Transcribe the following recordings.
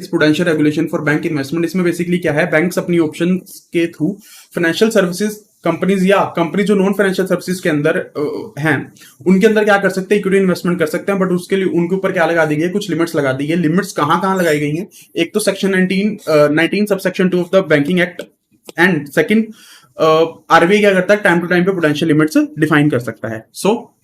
Prudential regulation for bank investment. इसमें basically क्या है, बैंक्स अपनी ऑप्शन के थ्रू फाइनेंशियल सर्विसेज कंपनीज या कंपनी जो नॉन फाइनेंशियल सर्विसेज के अंदर हैं उनके अंदर क्या कर सकते हैं, इक्विटी इन्वेस्टमेंट कर सकते हैं। बट उसके लिए उनके ऊपर क्या लगा दी गई है, कुछ लिमिट्स लगा दी गई है। लिमिट्स कहां कहां लगाई गई हैं, एक तो section 19 sub section 2 of the banking act and second RBI क्या करता है, टाइम टू टाइम पे प्रूडेंशियल लिमिट्स डिफाइन कर सकता है। सो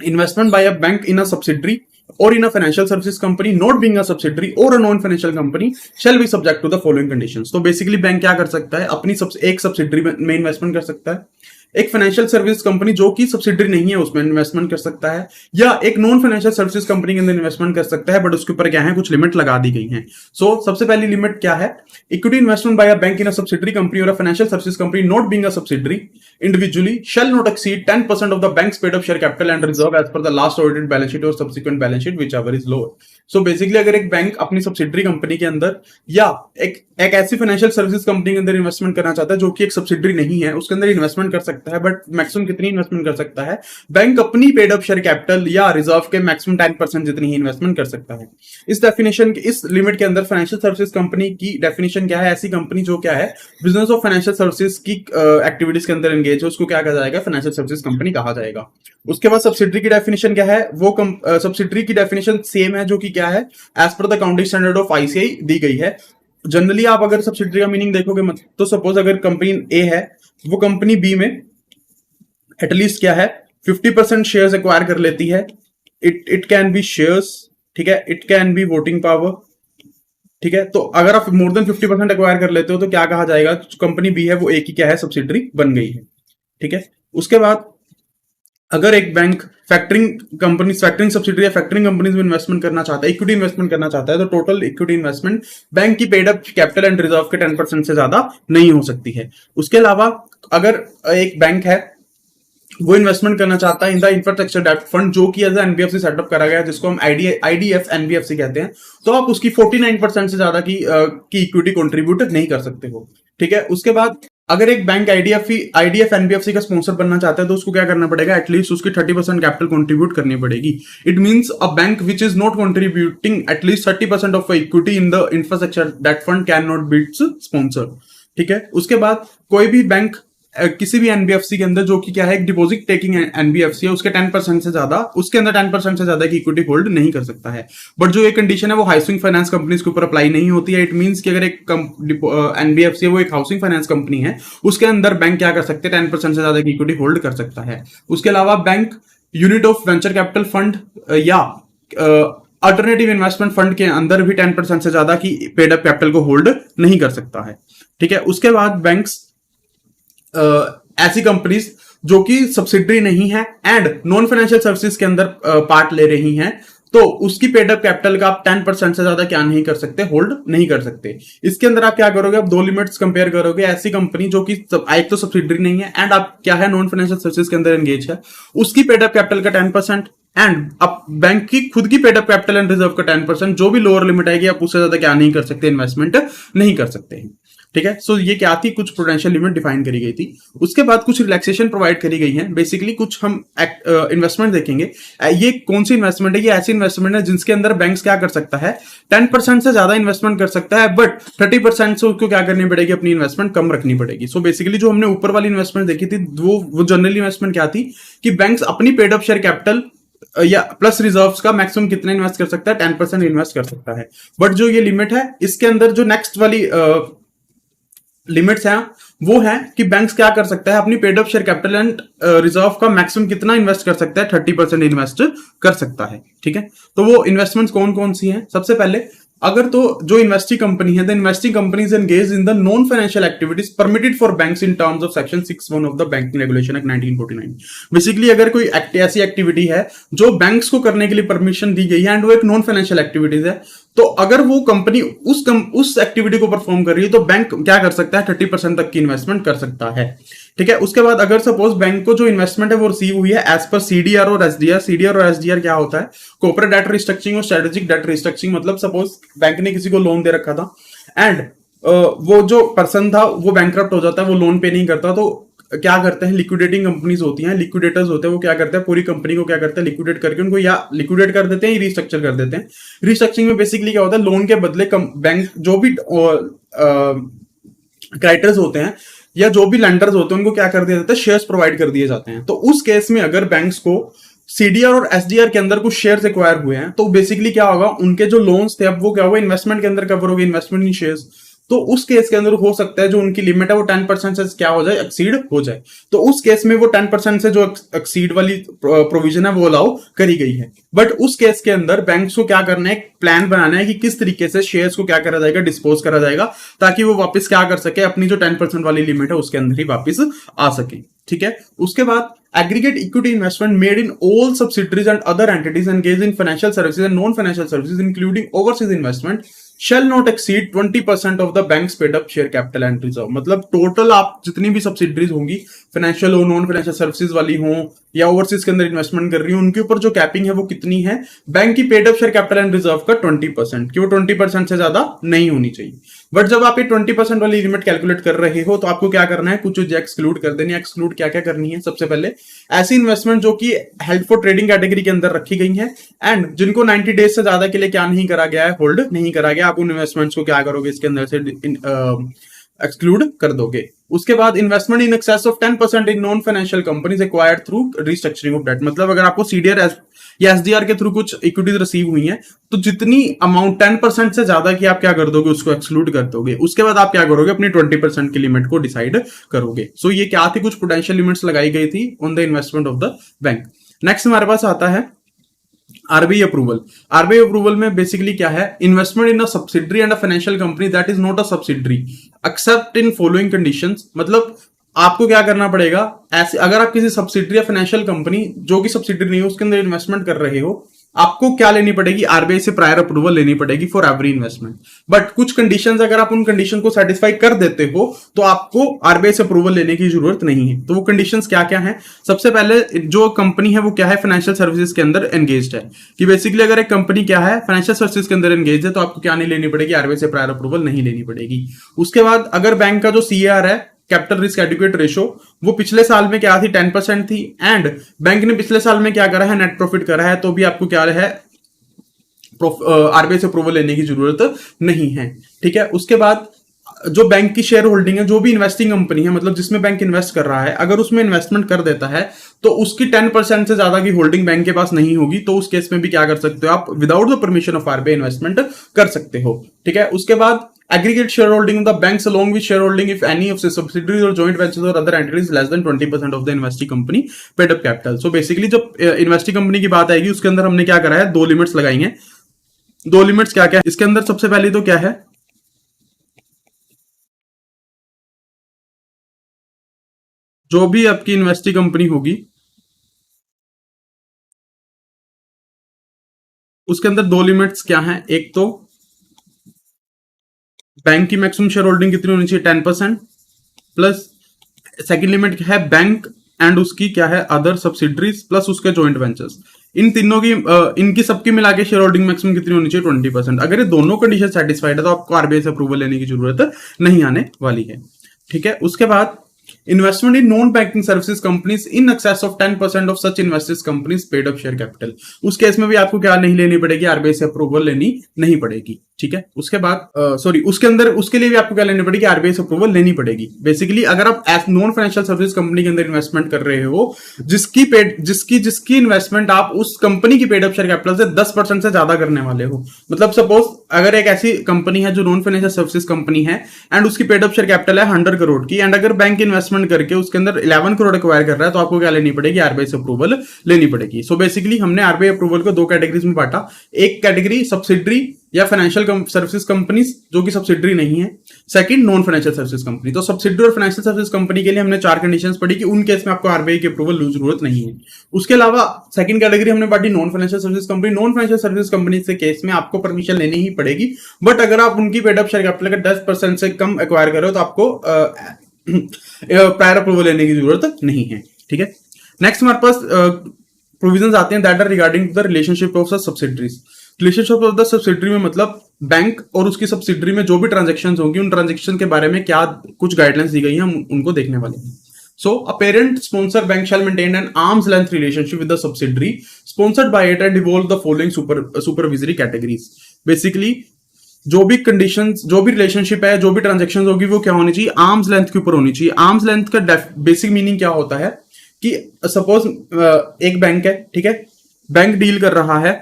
investment by a bank in a subsidiary or in a financial services company not being a subsidiary or a non-financial company shall be subject to the following conditions। तो basically bank क्या कर सकता है, अपनी एक सब्सिडरी में investment कर सकता है, एक फाइनेंशियल सर्विस कंपनी जो कि सब्सिडरी नहीं है उसमें इन्वेस्टमेंट कर सकता है, या एक नॉन फाइनेंशियल सर्विसेज कंपनी के अंदर इन्वेस्टमेंट कर सकता है। बट उसके ऊपर क्या है, कुछ लिमिट लगा दी गई हैं। सो सबसे पहली लिमिट क्या है, equity investment by a bank in a subsidiary company और a financial services company not being a subsidiary individually shall not exceed 10% of the bank's paid up share capital and reserve as per the last audited balance sheet or subsequent balance sheet whichever is lower। So basically अगर एक bank अपनी subsidiary company के अंदर या एक ऐसी financial services company के अंदर इन्वेस्टमेंट करना चाहता है जो कि एक सब्सिडरी नहीं है, उसके अंदर इन्वेस्टमेंट कर सकता है। बट मैक्सिमम कितनी इन्वेस्टमेंट कर सकता है, बैंक अपनी पेड अप शेयर कैपिटल या रिजर्व के मैक्सिमम 10% जितनी ही इन्वेस्टमेंट कर सकता है। इस डेफिनेशन इस लिमिट के अंदर फाइनेंशियल सर्विसेज कंपनी की डेफिनेशन क्या है, ऐसी कंपनी जो क्या है बिजनेस ऑफ फाइनेंशियल सर्विसेज की एक्टिविटीज के अंदर एंगेज है उसको क्या कहा जाएगा, फाइनेंशियल सर्विसेज कंपनी कहा जाएगा। उसके बाद सब्सिडरी की डेफिनेशन क्या है, वो सब्सिडरी की डेफिनेशन सेम है जो कि क्या है as per the accounting standard of ICI दी गई है। जनरली आप अगर सब्सिडरी का मीनिंग देखोगे तो सपोज अगर कंपनी ए है वो कंपनी बी में एटलीस्ट क्या है 50% शेयर्स एक्वायर कर लेती है। इट कैन बी शेयर्स, ठीक है, it can be voting power, ठीक है। तो अगर आप मोर देन 50% एक्वायर कर लेते हो तो क्या कहा जाएगा, कंपनी बी है वो एक ही क्या है, सब्सिडरी बन गई है, ठीक है। उसके बाद अगर एक बैंक फैक्टरिंग सब्सिडरी या फैक्टरिंग कंपनीज में इन्वेस्टमेंट करना चाहता है, इक्विटी इन्वेस्टमेंट करना चाहता है, तो टोटल इक्विटी इन्वेस्टमेंट बैंक की paid up capital and reserve के 10% से ज्यादा नहीं हो सकती है। उसके अलावा अगर एक बैंक है वो इन्वेस्टमेंट करना चाहता है in the infrastructure debt fund जो कि एज एनबीएफसी सेटअप करा गया है, जिसको हम आईडीएफ एनबीएफसी कहते हैं, तो आप उसकी 49% से ज्यादा की इक्विटी कंट्रीब्यूट नहीं कर सकते हो, ठीक है। उसके बाद अगर एक बैंक आईडीएफ एनबीएफसी का स्पॉन्सर बनना चाहता है तो उसको क्या करना पड़ेगा, एटलीस्ट उसकी 30% कैपिटल कंट्रीब्यूट करनी पड़ेगी। It means a bank which is not contributing at least 30% of equity in the infrastructure debt fund can not be its sponsor, ठीक है। उसके बाद कोई भी बैंक किसी भी एनबीएफसी के अंदर जो कि क्या है एक डिपॉजिट टेकिंग एनबीएफसी है उसके 10% से ज्यादा, उसके अंदर 10% से ज्यादा की इक्विटी होल्ड नहीं कर सकता है। बट जो ये कंडीशन है वो हाउसिंग फाइनेंस कंपनीज के ऊपर अप्लाई नहीं होती है। इट मींस कि अगर एक एनबीएफसी है वो एक हाउसिंग फाइनेंस कंपनी है, उसके अंदर बैंक क्या कर सकते हैं, 10% से ज्यादा की इक्विटी होल्ड कर सकता है। उसके अलावा bank unit of venture capital fund या अल्टरनेटिव इन्वेस्टमेंट फंड के अंदर भी 10% से ज्यादा की पेड अप कैपिटल को होल्ड नहीं कर सकता है, ठीक है। उसके बाद बैंक्स ऐसी कंपनीज जो कि सब्सिडरी नहीं है एंड नॉन फाइनेंशियल सर्विसेज के अंदर पार्ट ले रही हैं, तो उसकी पेड अप कैपिटल का आप 10% से ज्यादा क्या नहीं कर सकते, होल्ड नहीं कर सकते। इसके अंदर आप क्या करोगे, आप दो लिमिट्स कंपेयर करोगे। ऐसी कंपनी जो कि एक तो सब्सिडरी नहीं है एंड आप क्या है नॉन फाइनेंशियल सर्विसेज के अंदर एंगेज है, उसकी पेड अप कैपिटल का 10% एंड अब बैंक की खुद की paid up capital and reserve का 10%, जो भी लोअर लिमिट आएगी आप उससे ज्यादा क्या नहीं कर सकते, इन्वेस्टमेंट नहीं कर सकते हैं, ठीक है। सो ये क्या थी, कुछ प्रूडेंशियल लिमिट डिफाइन करी गई थी। उसके बाद कुछ रिलैक्सेशन प्रोवाइड करी गई है। बेसिकली कुछ हम इन्वेस्टमेंट देखेंगे। ये कौन सी इन्वेस्टमेंट है, ये ऐसी इन्वेस्टमेंट है जिसके अंदर बैंक्स क्या कर सकता है, 10% से ज्यादा इन्वेस्टमेंट कर सकता है, बट 30% से उसको क्या करनी पड़ेगी, अपनी इन्वेस्टमेंट कम रखनी पड़ेगी। सो बेसिकली जो हमने ऊपर वाली इन्वेस्टमेंट देखी थी वो जनरल इन्वेस्टमेंट क्या थी कि बैंक्स अपनी पेड अप शेयर कैपिटल या प्लस रिजर्व्स का मैक्सिमम कितना इन्वेस्ट कर सकता है, 10% इन्वेस्ट कर सकता है। बट जो ये लिमिट है इसके अंदर जो नेक्स्ट वाली लिमिट्स हैं वो है कि बैंक्स क्या कर सकता है, अपनी paid up share capital and reserve का मैक्सिमम कितना इन्वेस्ट कर सकता है, 30% इन्वेस्ट कर सकता है, ठीक है। तो वो इन्वेस्टमेंट्स कौन कौन सी हैं, सबसे पहले अगर तो जो इन्वेस्टिंग कंपनी है, the investing companies engage in the non financial activities permitted for banks in terms of section 6(1) of the banking regulation act 1949। Basically अगर कोई ऐसी एक्टिविटी है जो बैंक्स को करने के लिए परमिशन दी गई है एंड वो एक नॉन फाइनेंशियल एक्टिविटीज है, तो अगर वो कंपनी उस एक्टिविटी को परफॉर्म कर रही है तो बैंक क्या कर सकता है, 30% तक की इन्वेस्टमेंट कर सकता है, ठीक है। उसके बाद अगर सपोज बैंक को जो इन्वेस्टमेंट है वो रिसीव हुई है एज पर सीडीआर और एसडीआर। सीडीआर और एसडीआर क्या होता है, कॉर्पोरेट डेट रिस्ट्रक्चरिंग और स्ट्रेटेजिक डेट रिस्ट्रक्चरिंग। मतलब सपोज बैंक ने किसी को लोन दे रखा था एंड वो जो पर्सन था वो बैंकरप्ट हो जाता है, वो लोन पे नहीं करता, तो क्या करते हैं, लिक्विडेटिंग कंपनीज होती हैं, लिक्विडेटर्स होते हैं, वो क्या करते हैं, पूरी कंपनी को क्या करते हैं, लिक्विडेट करके उनको या लिक्विडेट कर देते हैं, रिस्ट्रक्चर कर देते हैं। रिस्ट्रक्चरिंग में बेसिकली क्या होता है, लोन के बदले बैंक जो भी क्राइटर्स होते हैं या जो भी लेंडर्स होते हैं उनको क्या कर दिया जाता है, शेयर्स प्रोवाइड कर दिए जाते हैं। तो उस केस में अगर बैंक्स को सीडीआर और एसडीआर के अंदर कुछ शेयर्स एक्वायर हुए हैं तो बेसिकली क्या होगा, उनके जो लोन्स थे अब वो क्या होगा, इन्वेस्टमेंट के अंदर कवर हो गए, इन्वेस्टमेंट इन शेयर्स। तो उस केस के अंदर हो सकता है जो उनकी लिमिट है वो 10% से क्या हो जाए, एक्सीड हो जाए। तो उस केस में वो 10% से जो एक्सीड वाली प्रोविजन है वो अलाउ करी गई है। बट उस केस के अंदर बैंक्स को क्या करना है, एक प्लान बनाना है कि किस तरीके से शेयर्स को क्या करा जाएगा, डिस्पोज करा जाएगा, ताकि वो वापस क्या कर सके, अपनी जो 10% वाली लिमिट है उसके अंदर ही वापस आ सके। ठीक है, उसके बाद aggregate equity investment made in all subsidiaries and other entities engaged in financial services and non-financial services including overseas investment shall not exceed 20% of the bank's paid up share capital and reserve। मतलब total आप जितनी भी subsidiaries होंगी, financial हो, non financial services वाली हो या overseas के अंदर इन्वेस्टमेंट कर रही हो, उनके ऊपर जो कैपिंग है वो कितनी है, बैंक की paid up share capital and reserve का 20%, कि वो 20% से ज्यादा नहीं होनी चाहिए। बट जब आप ये 20% वाली लिमिट कैलकुलेट कर रहे हो तो आपको क्या करना है, कुछ चीजें एक्सक्लूड कर देनी है। एक्सक्लूड क्या क्या करनी है, सबसे पहले ऐसी इन्वेस्टमेंट जो कि हेल्ड फॉर ट्रेडिंग कैटेगरी के अंदर रखी गई है एंड जिनको 90 डेज से ज्यादा के लिए क्या नहीं करा गया है, होल्ड नहीं करा गया, आप उन इन्वेस्टमेंट्स को क्या करोगे, इसके अंदर से एक्सक्लूड कर दोगे। उसके बाद investment in excess of 10% in non financial companies acquired through restructuring of debt. मतलब अगर आपको सीडीआर या एसडीआर के थ्रू कुछ इक्विटीज रिसीव हुई है तो जितनी अमाउंट 10% से ज्यादा की आप क्या कर दोगे, उसको एक्सक्लूड कर दोगे। उसके बाद आप क्या करोगे, अपनी 20% की लिमिट को डिसाइड करोगे। सो ये क्या थी, कुछ पोटेंशियल लिमिट्स लगाई गई थी on the investment of the bank. Next हमारे पास आता है आरबीआई अप्रूवल। आरबीआई अप्रूवल में बेसिकली क्या है, investment in a subsidiary and a financial company that is not a subsidiary accept in following conditions. मतलब आपको क्या करना पड़ेगा, ऐसे अगर आप किसी सब्सिडरी या फाइनेंशियल कंपनी जो कि सब्सिडरी नहीं है उसके अंदर इन्वेस्टमेंट कर रहे हो, आपको क्या लेनी पड़ेगी, आरबीआई से प्रायर अप्रूवल लेनी पड़ेगी फॉर एवरी इन्वेस्टमेंट। बट कुछ कंडीशंस अगर आप उन कंडीशन को सेटिस्फाई कर देते हो तो आपको आरबीआई से अप्रूवल लेने की जरूरत नहीं है। तो वो कंडीशंस क्या क्या है, सबसे पहले जो कंपनी है वो क्या है, फाइनेंशियल सर्विसेज के अंदर एंगेज्ड है। कि बेसिकली अगर एक कंपनी क्या है, फाइनेंशियल सर्विसेज के अंदर एंगेज है तो आपको क्या नहीं लेनी पड़ेगी, आरबीआई से प्रायर अप्रूवल नहीं लेनी पड़ेगी। उसके बाद अगर बैंक का जो सीआर है, कैपिटल रिस्क एडिक्वेट रेशो, वो पिछले साल में क्या थी, 10% थी एंड बैंक ने पिछले साल में क्या करा है, नेट प्रॉफिट करा है, तो भी आपको क्या है, आरबीआई से अप्रूवल लेने की जरूरत नहीं है। ठीक है, उसके बाद जो बैंक की शेयर होल्डिंग है, जो भी इन्वेस्टिंग कंपनी है, मतलब जिसमें बैंक इन्वेस्ट कर रहा है, अगर उसमें इन्वेस्टमेंट कर देता है तो उसकी 10% से ज्यादा की होल्डिंग बैंक के पास नहीं होगी। तो उस केस में भी क्या कर सकते हो, आप without the permission of RBI investment कर सकते हो। ठीक है, उसके बाद aggregate shareholding of the banks along with shareholding if any of the subsidiaries or joint ventures or other entities less than 20% of the investing company paid up capital। So basically जब investing company की बात आएगी उसके अंदर हमने क्या करा है, दो लिमिट्स लगाई हैं। दो लिमिट्स क्या क्या है इसके अंदर, सबसे पहले तो क्या है, जो भी आपकी इन्वेस्टिंग कंपनी होगी उसके अंदर दो लिमिट्स क्या है, एक तो बैंक की मैक्सिमम शेयर होल्डिंग कितनी होनी चाहिए, 10%, प्लस सेकंड लिमिट है बैंक एंड उसकी क्या है, अदर सब्सिडरीज प्लस उसके जॉइंट वेंचर्स। इन तीनों की इनकी सबकी मिला के शेयर होल्डिंग मैक्सिमम कितनी होनी चाहिए, 20%। अगर ये दोनों कंडीशन सेटिस्फाइड है तो आपको आरबीआई से अप्रूवल लेने की जरूरत नहीं आने वाली है। ठीक है, उसके बाद investment in non banking services companies in excess of 10% of such investors companies paid up share capital. उस केस में भी आपको क्या नहीं लेनी पड़ेगी, आरबीआई से अप्रूवल लेनी नहीं पड़ेगी। ठीक है, उसके बाद सॉरी उसके अंदर उसके लिए भी आपको क्या लेनी पड़ेगी, आरबीआई से अप्रूवल लेनी पड़ेगी। बेसिकली अगर आप as non financial service company के अंदर इन्वेस्टमेंट कर रहे हो जिसकी इन्वेस्टमेंट आप उस कंपनी की पेड अप शेयर कैपिटल से 10% से ज्यादा करने वाले हो। मतलब सपोज अगर एक ऐसी कंपनी है जो नॉन फाइनेंशियल सर्विसेज कंपनी है एंड उसकी पेड अप शेयर कैपिटल है 100 करोड़ की एंड अगर बैंक इन्वेस्टमेंट करके उसके अंदर 11 करोड़ एक्वायर कर रहा है तो आपको क्या लेनी पड़ेगी, आरबीआई से अप्रूवल लेनी पड़ेगी। सो बेसिकली हमने आरबीआई अप्रूवल को दो कैटेगरीज में बांटा, एक कैटेगरी सब्सिडरी या फाइनेंशियल सर्विसेज कंपनीज जो कि सब्सिडरी नहीं है, second non financial services company. तो सब्सिडरी और फाइनेंशियल सर्विसेज कंपनी के लिए हमने 4 कंडीशंस पढ़ी कि उन केस में आपको आरबीआई की अप्रूवल की जरूरत नहीं है। उसके अलावा सेकंड कैटेगरी हमने बांटी non financial services company. Non financial services company के केस में आपको परमिशन लेनी ही पड़ेगी, बट अगर आप उनकी पेड अप शेयर कैपिटल का 10% से कम एक्वायर करो तो आपको प्रायर अप्रूवल लेने की जरूरत नहीं है। ठीक है, नेक्स्ट हमारे पास प्रोविजंस आते हैं that are regarding the relationship of subsidiaries. Relationship of the subsidiary में मतलब बैंक और उसकी सब्सिडरी में जो भी ट्रांजैक्शंस होंगी उन ट्रांजैक्शन के बारे में क्या कुछ गाइडलाइंस दी गई हैं, हम उनको देखने वाले हैं। So a parent sponsor bank shall maintain an arm's length relationship with the subsidiary sponsored by it and involve the following supervisory categories. Basically जो भी कंडीशंस, जो भी रिलेशनशिप है, जो भी ट्रांजेक्शन होगी वो क्या होनी चाहिए, आर्म्स लेंथ के ऊपर होनी चाहिए। आर्म्स लेंथ का बेसिक मीनिंग क्या होता है कि सपोज एक बैंक है, ठीक है, बैंक डील कर रहा है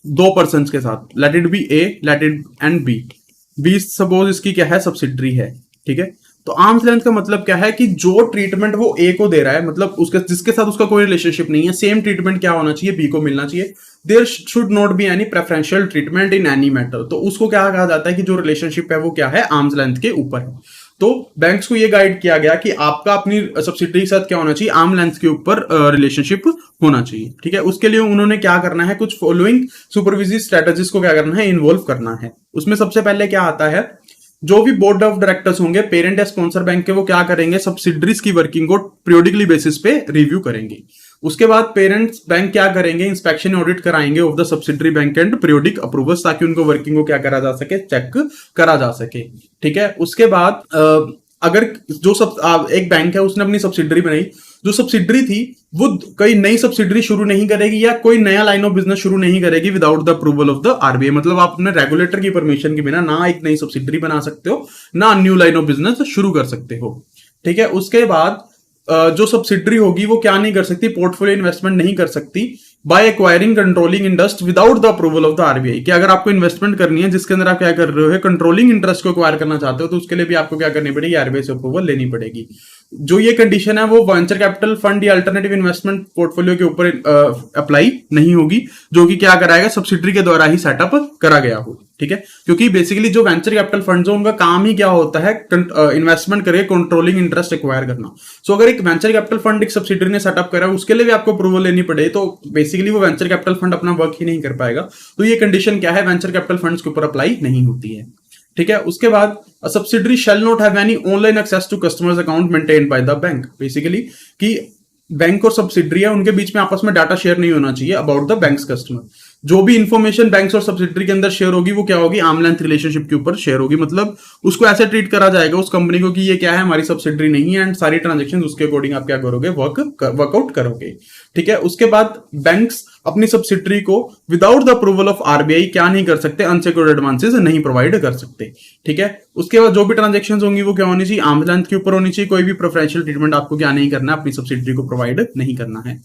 दो पर्सन के साथ, let it be A, let it and B. B suppose इसकी क्या है, सब्सिडरी है, ठीक है। तो आर्म्स लेंथ का मतलब क्या है कि जो ट्रीटमेंट वो ए को दे रहा है, मतलब उसके जिसके साथ उसका कोई रिलेशनशिप नहीं है, सेम ट्रीटमेंट क्या होना चाहिए, बी को मिलना चाहिए। There should not be any preferential treatment in any matter. तो उसको क्या कहा जाता है कि जो रिलेशनशिप है वो क्या है, आर्म्स लेंथ के ऊपर है। तो बैंक्स को ये गाइड किया गया कि आपका अपनी सब्सिडरी के साथ क्या होना चाहिए, आर्म लेंथ के ऊपर रिलेशनशिप होना चाहिए, ठीक है। उसके लिए उन्होंने क्या करना है, कुछ फॉलोइंग सुपरविजरी स्ट्रेटेजीज को क्या करना है, इन्वॉल्व करना है। उसमें सबसे पहले क्या आता है, जो भी बोर्ड ऑफ डायरेक्टर्स होंगे पेरेंट या स्पॉन्सर बैंक के, वो क्या करेंगे, सब्सिडरीज की वर्किंग को पीरियोडिकली बेसिस पे रिव्यू करेंगे। उसके बाद पेरेंट्स बैंक क्या करेंगे, इंस्पेक्शन ऑडिट कराएंगे of the subsidiary bank and periodic approvals, ताकि उनको वर्किंग को क्या करा जा सके, चेक करा जा सके, ठीक है। उसके बाद अगर जो सब एक बैंक है उसने अपनी सब्सिडरी बनाई, जो सब्सिडरी थी वो कोई नई सब्सिडरी शुरू नहीं करेगी या कोई नया लाइन ऑफ बिजनेस शुरू नहीं करेगी without the approval of the RBI. मतलब आप अपने रेगुलेटर की परमिशन के बिना ना एक नई सब्सिडरी बना सकते हो, ना न्यू लाइन ऑफ बिजनेस शुरू कर सकते हो, ठीक है। उसके बाद जो सब्सिडरी होगी वो क्या नहीं कर सकती, पोर्टफोलियो इन्वेस्टमेंट नहीं कर सकती by acquiring controlling interest without the approval of the RBI. कि अगर आपको इन्वेस्टमेंट करनी है जिसके अंदर आप क्या कर रहे हो, कंट्रोलिंग इंटरेस्ट को एक्वायर करना चाहते हो, तो उसके लिए भी आपको क्या करनी पड़ेगी, आरबीआई से अप्रूवल लेनी पड़ेगी। जो ये कंडीशन है वो वेंचर कैपिटल फंड या अल्टरनेटिव इन्वेस्टमेंट पोर्टफोलियो के ऊपर अप्लाई नहीं होगी, जो कि क्या कराएगा, सब्सिडरी के द्वारा ही सेटअप करा गया हो, ठीक है। क्योंकि बेसिकली जो वेंचर कैपिटल फंड्स हो उनका काम ही क्या होता है, इन्वेस्टमेंट करके कंट्रोलिंग इंटरेस्ट एक्वायर करना। सो अगर एक वेंचर कैपिटल फंड एक सब्सिडरी ने सेटअप करा, उसके लिए भी आपको अप्रूवल लेनी पड़े, तो बेसिकली वो वेंचर कैपिटल फंड अपना वर्क ही नहीं कर पाएगा। तो ये कंडीशन क्या है, वेंचर कैपिटल फंड्स के ऊपर अप्लाई नहीं होती है, ठीक है। उसके बाद subsidiary shall not have any online access to customers account maintained by the bank. Basically कि बैंक और सब्सिडरी है उनके बीच में आपस में डाटा शेयर नहीं होना चाहिए अबाउट द बैंक्स कस्टमर। जो भी इंफॉर्मेशन बैंक्स और सब्सिडरी के अंदर शेयर होगी वो क्या होगी, आर्म लेंथ रिलेशनशिप के ऊपर शेयर होगी। मतलब उसको ऐसे ट्रीट करा जाएगा उस कंपनी को कि ये क्या है, हमारी सब्सिडरी नहीं है, एंड सारी ट्रांजेक्शन उसके अकॉर्डिंग आप क्या करोगे, वर्कआउट करोगे, ठीक है। उसके बाद बैंक्स अपनी सब्सिडरी को without the approval of RBI क्या नहीं कर सकते, अनसिक्योर्ड एडवांसेस नहीं प्रोवाइड कर सकते, ठीक है। उसके बाद जो भी ट्रांजेक्शन होंगी वो क्या होनी चाहिए, आर्म लेंथ के ऊपर होनी चाहिए। कोई भी प्रेफरेंशियल ट्रीटमेंट आपको क्या नहीं करना है, अपनी सब्सिडरी को प्रोवाइड नहीं करना है।